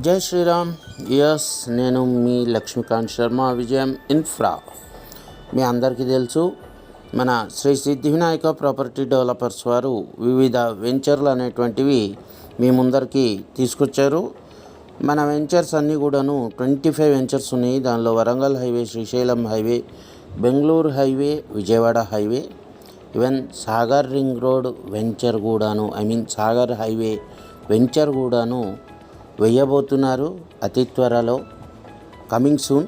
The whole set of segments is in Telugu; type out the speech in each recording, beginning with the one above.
జై శ్రీరామ్. యస్, నేను మీ లక్ష్మీకాంత్ శర్మ, విజయం ఇన్ఫ్రా. మీ అందరికీ తెలుసు, మన శ్రీ సిద్ధి వినాయక ప్రాపర్టీ డెవలపర్స్ వారు వివిధ వెంచర్లు అనేటువంటివి మీ ముందరికి తీసుకొచ్చారు. మన వెంచర్స్ అన్నీ కూడాను 25 వెంచర్స్ ఉన్నాయి. దానిలో Warangal highway, Srisailam highway, Bengaluru highway, Vijayawada highway, even Sagar ring road venture కూడాను, సాగర్ హైవే వెంచర్ కూడాను వేయబోతున్నారు అతి త్వరలో, కమింగ్ సూన్.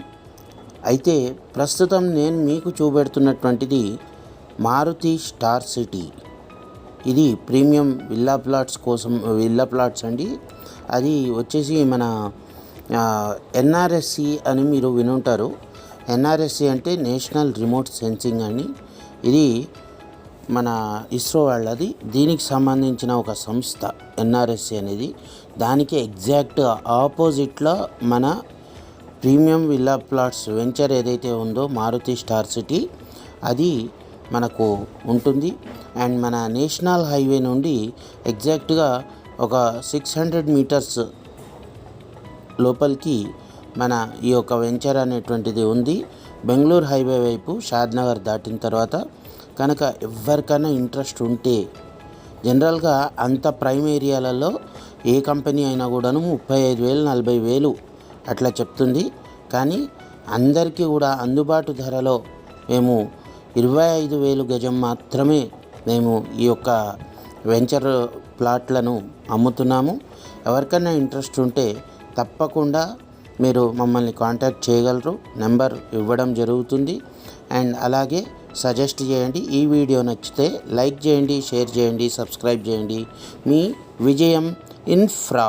అయితే ప్రస్తుతం నేను మీకు చూపెడుతున్నటువంటిది మారుతి స్టార్ సిటీ. ఇది ప్రీమియం విల్లా ప్లాట్స్ అండి. అది వచ్చేసి మన ఎన్ఆర్ఎస్సి అని మీరు వినుంటారు. ఎన్ఆర్ఎస్సి అంటే నేషనల్ రిమోట్ సెన్సింగ్ అని. ఇది మన ఇస్రో వాళ్ళది. దీనికి సంబంధించిన ఒక సంస్థ ఎన్ఆర్ఎస్సి అనేది. దానికి ఎగ్జాక్ట్ ఆపోజిట్లో మన ప్రీమియం విల్లా ప్లాట్స్ వెంచర్ ఏదైతే ఉందో మారుతి స్టార్ సిటీ, అది మనకు ఉంటుంది. అండ్ మన నేషనల్ హైవే నుండి ఎగ్జాక్ట్గా ఒక 600 మీటర్స్ లోపలికి మన ఈ యొక్క వెంచర్ అనేటువంటిది ఉంది. బెంగళూరు హైవే వైపు షాద్నగర్ దాటిన తర్వాత కనుక ఎవరికైనా ఇంట్రెస్ట్ ఉంటే, జనరల్గా అంత ప్రైమ్ ఏరియాలలో ఏ కంపెనీ అయినా కూడాను 35,000 40,000 అట్లా చెప్తుంది. కానీ అందరికీ కూడా అందుబాటు ధరలో మేము 25,000 గజం మాత్రమే మేము ఈ యొక్క వెంచర్ ప్లాట్లను అమ్ముతున్నాము. ఎవరికైనా ఇంట్రెస్ట్ ఉంటే తప్పకుండా మీరు మమ్మల్ని కాంటాక్ట్ చేయగలరు. నెంబర్ ఇవ్వడం జరుగుతుంది. అండ్ అలాగే సజెస్ట్ చేయండి. ఈ వీడియో నచ్చితే లైక్ చేయండి, షేర్ చేయండి, సబ్స్క్రైబ్ చేయండి. మీ విజయం ఇన్ఫ్రా.